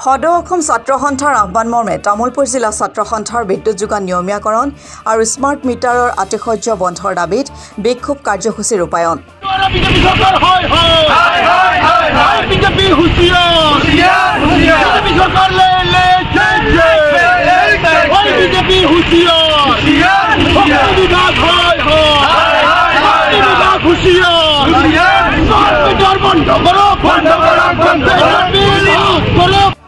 সদৌ অসম ছাত্ৰ সন্থাৰ আহ্বান মৰ্মে তামুলপুৰ জিলা ছাত্ৰ সন্থাৰ বিদ্যুৎ যোগান নিয়মীয়াকৰণ আৰু স্মাৰ্ট মিটাৰৰ আতিশয্য বন্ধৰ দাবীত বিক্ষোভ কাৰ্যসূচী ৰূপায়ণ।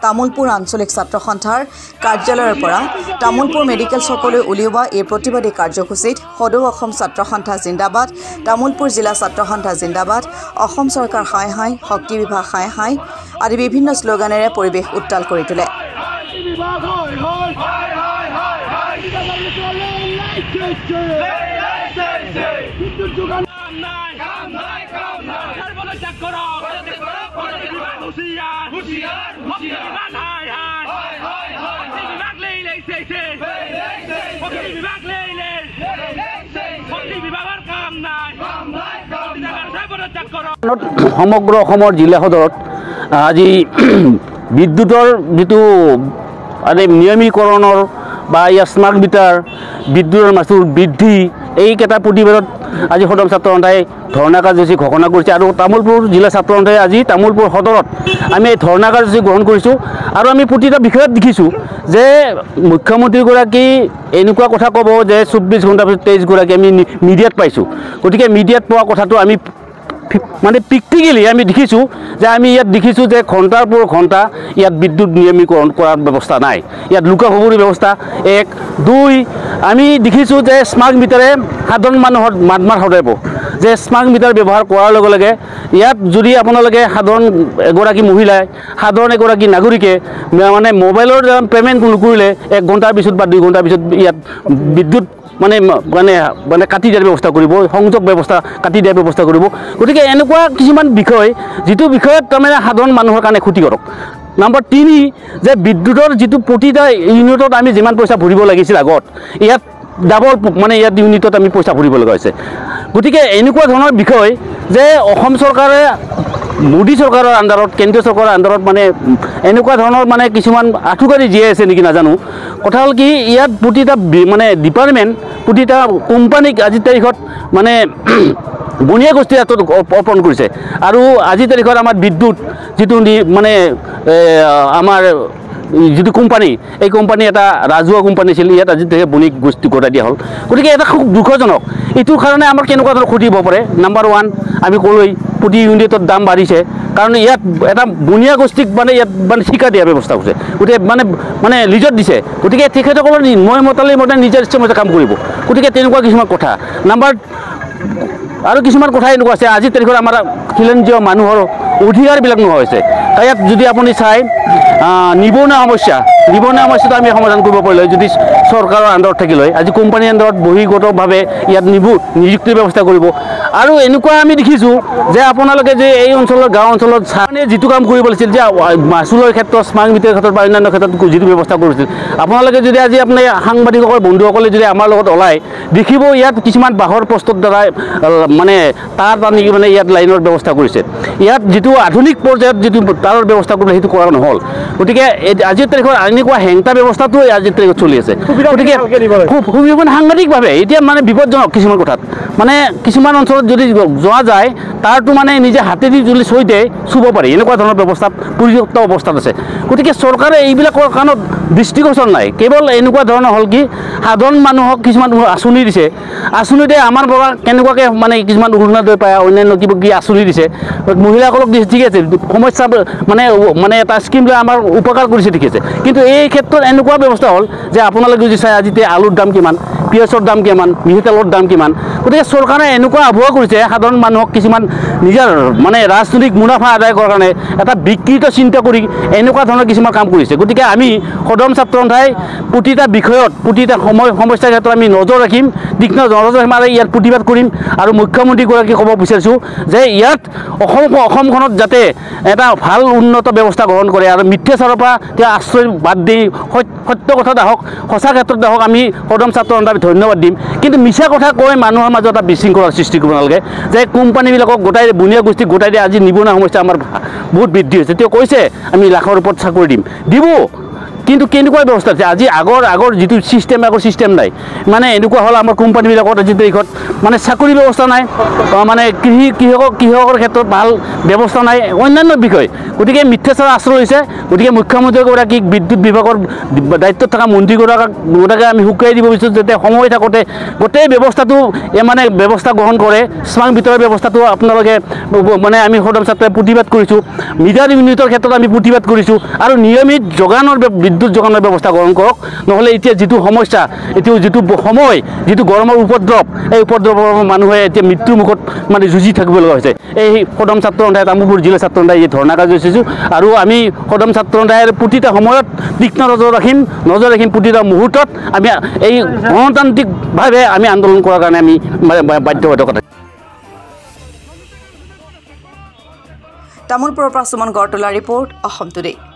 তামুলপুৰ আঞ্চলিক ছাত্ৰ সন্থাৰ কাৰ্যালয়ৰ পৰা তামুলপুৰ মেডিকেল চকলৈ উলিওৱা এই প্ৰতিবাদী কাৰ্যসূচীত সদৌ অসম ছাত্ৰ সন্থা জিন্দাবাদ, তামুলপুৰ জিলা ছাত্ৰ সন্থা জিন্দাবাদ, অসম চৰকাৰ হাই হাই, শক্তি বিভাগ হাই হাই আদি বিভিন্ন শ্লোগানেৰে পৰিৱেশ উত্তাল কৰি তোলে। সমগ্ৰ অসমৰ জিলা সদৰত আজি বিদ্যুতৰ যিটো নিয়মীকৰণৰ বা ইয়াৰ স্মাৰ্ট মিটাৰ বিদ্যুতৰ মাচুল বৃদ্ধি এইকেইটা প্ৰতিবাদত আজি সদৌ ছাত্ৰ সন্থাই ধৰ্ণা কাৰ্যসূচী ঘোষণা কৰিছে আৰু তামুলপুৰ জিলা ছাত্ৰ সন্থাই আজি তামুলপুৰ সদৰত আমি এই ধৰ্ণা কাৰ্যসূচী গ্ৰহণ কৰিছোঁ আৰু আমি প্ৰতিটা বিষয়ত দেখিছোঁ যে মুখ্যমন্ত্ৰীগৰাকী এনেকুৱা কথা ক'ব যে 24 ঘণ্টাৰ পিছত 23গৰাকী আমি মিডিয়াত পাইছোঁ। গতিকে মিডিয়াত পোৱা কথাটো আমি মানে প্ৰেক্টিকেলি আমি দেখিছোঁ যে আমি ইয়াত দেখিছোঁ যে ঘণ্টাৰ পৰ ঘণ্টা ইয়াত বিদ্যুৎ নিয়মীকৰণ কৰাৰ ব্যৱস্থা নাই, ইয়াত লুকা-ভাবুৰি ব্যৱস্থা 1, 2 আমি দেখিছোঁ যে স্মাৰ্ট মিটাৰে সাধাৰণ মানুহৰ মাত সদায় যে স্মাৰ্ট মিটাৰ ব্যৱহাৰ কৰাৰ লগে লগে ইয়াত যদি আপোনালোকে সাধাৰণ এগৰাকী মহিলাই সাধাৰণ এগৰাকী নাগৰিকে মানে মোবাইলৰ পে'মেণ্ট নকৰিলে 1 ঘণ্টাৰ পিছত বা 2 ঘণ্টাৰ পিছত ইয়াত বিদ্যুৎ মানে কাটি দিয়াৰ ব্যৱস্থা কৰিব, সংযোগ ব্যৱস্থা কাটি দিয়াৰ ব্যৱস্থা কৰিব। গতিকে এনেকুৱা কিছুমান বিষয় যিটো বিষয়ত তাৰমানে সাধাৰণ মানুহৰ কাৰণে ক্ষতিকাৰক। নম্বৰ 3 যে বিদ্যুতৰ যিটো প্ৰতিটা ইউনিটত আমি যিমান পইচা ভৰিব লাগিছিল আগত ইয়াত ডাবল মানে ইয়াত ইউনিটত আমি পইচা ভৰিব লগা হৈছে। গতিকে এনেকুৱা ধৰণৰ বিষয় যে অসম চৰকাৰে মোদী চৰকাৰৰ আণ্ডাৰত কেন্দ্ৰীয় চৰকাৰৰ আণ্ডাৰত মানে এনেকুৱা ধৰণৰ মানে কিছুমান আঁঠুকাৰি জীয়াই আছে নেকি নাজানো। কথা হ'ল কি ইয়াত প্ৰতিটা মানে ডিপাৰ্টমেণ্ট প্ৰতিটা কোম্পানীক আজিৰ তাৰিখত মানে বনিয়া গোষ্ঠীৰ হাতত অৰ্পণ কৰিছে আৰু আজিৰ তাৰিখত আমাৰ বিদ্যুৎ যিটো মানে আমাৰ যিটো কোম্পানী এই কোম্পানী এটা ৰাজহুৱা কোম্পানী আছিল, ইয়াত আজি তাৰিখে বণিক গোষ্ঠী গঢ়াই দিয়া হ'ল। গতিকে এটা খুব দুখজনক। এইটোৰ কাৰণে আমাৰ কেনেকুৱা ধৰণৰ ক্ষতি হ'ব পাৰে। নম্বৰ 1 আমি ক'লোৱেই প্ৰতি ইউনিটৰ দাম বাঢ়িছে কাৰণ ইয়াত এটা বনিয়া গোষ্ঠীক মানে ইয়াত মানে ঠিকা দিয়াৰ ব্যৱস্থা হৈছে, গতিকে মানে লিজত দিছে। গতিকে তেখেতসকলৰ মই মতালি মতে নিজৰ ইচ্ছামতে কাম কৰিব। গতিকে তেনেকুৱা কিছুমান কথা। আৰু কিছুমান কথা এনেকুৱা আছে আজিৰ তাৰিখত আমাৰ খিলঞ্জীয় মানুহৰ অধিকাৰবিলাক নোহোৱা হৈছে। ইয়াত যদি আপুনি চাই নিবনুৱা সমস্যাটো আমি সমাধান কৰিব পাৰিলোঁ যদি চৰকাৰৰ আণ্ডাৰত থাকিলে। আজি কোম্পানীৰ আণ্ডাৰত বহিগতভাৱে ইয়াত নিযুক্তিৰ ব্যৱস্থা কৰিব। আৰু এনেকুৱা আমি দেখিছোঁ যে আপোনালোকে যে এই অঞ্চলৰ গাঁও অঞ্চলত মানে যিটো কাম কৰিব লাগিছিল যে মাচুলৰ ক্ষেত্ৰত স্মাৰ্ট মিটাৰৰ ক্ষেত্ৰত বা অন্যান্য ক্ষেত্ৰত যিটো ব্যৱস্থা কৰিছিল, আপোনালোকে যদি আজি আপুনি সাংবাদিকৰ বন্ধুসকলে যদি আমাৰ লগত ওলাই দেখিব ইয়াত কিছুমান বাঁহৰ পষ্টৰ দ্বাৰা মানে তাঁৰ টানি মানে ইয়াত লাইনৰ ব্যৱস্থা কৰিছে। ইয়াত যিটো আধুনিক পৰ্যায়ত যিটো তাঁৰৰ ব্যৱস্থা কৰিলে সেইটো কৰা নহ'ল। গতিকে আজিৰ তাৰিখত এনেকুৱা হেংটা ব্যৱস্থাটো আজিৰ তাৰিখত চলি আছে। গতিকে খুব সাংঘাতিকভাৱে এতিয়া মানে বিপদজনক কিছুমান কথাত মানে কিছুমান অঞ্চলত যদি যোৱা যায় তাৰটো মানে নিজে হাতেদি যদি চৈতে চুব পাৰি এনেকুৱা ধৰণৰ ব্যৱস্থাত পৰিযুক্ত অৱস্থাত আছে। গতিকে চৰকাৰে এইবিলাকৰ কাৰণত দৃষ্টিগোচৰ নাই। কেৱল এনেকুৱা ধৰণৰ হ'ল কি সাধাৰণ মানুহক কিছুমান আঁচনি দিছে, আঁচনিতে আমাৰ পৰা কেনেকুৱাকৈ মানে কিছুমান অৰুণোদয় পায় অন্যান্য কিবা কি আঁচনি দিছে, মহিলাসকলক দিছে ঠিক আছে, সমস্যা মানে এটা স্কিম লৈ আমাৰ উপকাৰ কৰিছে ঠিক আছে। কিন্তু এই ক্ষেত্ৰত এনেকুৱা ব্যৱস্থা হ'ল যে আপোনালোকে যদি চাই আজি আলুৰ দাম কিমান, পিঁয়াজৰ দাম কিমান, মিঠাতেলৰ দাম কিমান। গতিকে চৰকাৰে এনেকুৱা আবহাৱা কৰিছে সাধাৰণ মানুহক কিছুমান নিজৰ মানে ৰাজনৈতিক মুনাফা আদায় কৰাৰ কাৰণে এটা বিকৃত চিন্তা কৰি এনেকুৱা ধৰণৰ কিছুমান কাম কৰিছে। গতিকে আমি সদৌ সদন ছাত্ৰ সন্থাই প্ৰতিটা বিষয়ত প্ৰতিটা সমস্যাৰ ক্ষেত্ৰত আমি নজৰ ৰাখিম তীক্ষ্ণ নজৰ ৰাখিম আৰু ইয়াত প্ৰতিবাদ কৰিম আৰু মুখ্যমন্ত্ৰীগৰাকীক ক'ব বিচাৰিছোঁ যে ইয়াত অসমখনত যাতে এটা ভাল উন্নত ব্যৱস্থা গ্ৰহণ কৰে আৰু মিথ্যাচাৰৰ পৰা তেওঁ আশ্ৰয় বাদ দি সত্য কথাত আহক সঁচা ক্ষেত্ৰত আহক আমি সদন ছাত্ৰ সন্থাক ধন্যবাদ দিম কিন্তু মিছা কথা কৈ মানুহৰ মাজত এটা বিশৃংখলাৰ সৃষ্টি কৰিব নালাগে যে কোম্পানীবিলাকক গোটাই বুনিয়া গোষ্ঠীক গোটাই দিয়ে আজি নিবনুৱা সমস্যা আমাৰ বহুত বৃদ্ধি হৈছে তেওঁ কৈছে আমি লাখৰ ওপৰত চাকৰি দিম দিব কিন্তু কেনেকুৱা ব্যৱস্থা আছে আজি আগৰ যিটো চিষ্টেম নাই মানে এনেকুৱা হ'ল আমাৰ কোম্পানীবিলাকত আজি দেশত মানে চাকৰি ব্যৱস্থা নাই মানে কৃষকৰ ক্ষেত্ৰত ভাল ব্যৱস্থা নাই অন্যান্য বিষয় গতিকে মিথ্যাচাৰ আশ্ৰয় হৈছে গতিকে মুখ্যমন্ত্ৰীগৰাকীক বিদ্যুৎ বিভাগৰ দায়িত্বত থকা মন্ত্ৰীগৰাকীক আমি শুকুৱাই দিব বিচাৰিছোঁ যাতে সময় থাকোঁতে গোটেই ব্যৱস্থাটো মানে ব্যৱস্থা গ্ৰহণ কৰে স্মাৰ্ট মিটাৰৰ ব্যৱস্থাটো আপোনালোকে মানে আমি সদন ছাত্ৰই প্ৰতিবাদ কৰিছোঁ মিটাৰ ইউনিটৰ ক্ষেত্ৰত আমি প্ৰতিবাদ কৰিছোঁ আৰু নিয়মিত বিদ্যুৎ যোগানৰ ব্যৱস্থা গ্ৰহণ কৰক নহ'লে এতিয়া যিটো সমস্যা এতিয়া যিটো সময় যিটো গৰমৰ উপদ্ৰৱ এই উপদ্ৰৱৰ মানুহে এতিয়া মৃত্যুৰ মুখত মানে যুঁজি থাকিব লগা হৈছে এই সদন ছাত্ৰ সন্থাই তামুলপুৰ জিলা ছাত্ৰ সন্থাই এই ধৰ্ণা কাৰ্যসূচী আৰু আমি সদন ছাত্ৰ সন্থাই প্ৰতিটা সময়ত তীক্ষ্ণ নজৰ ৰাখিম প্ৰতিটা মুহূৰ্তত আমি এই গণতান্ত্ৰিকভাৱে আমি আন্দোলন কৰাৰ কাৰণে আমি বাধ্যবাধকতা তামুলপুৰৰ পৰা সুমন গৰতলা ৰিপৰ্ট অসম টুডে।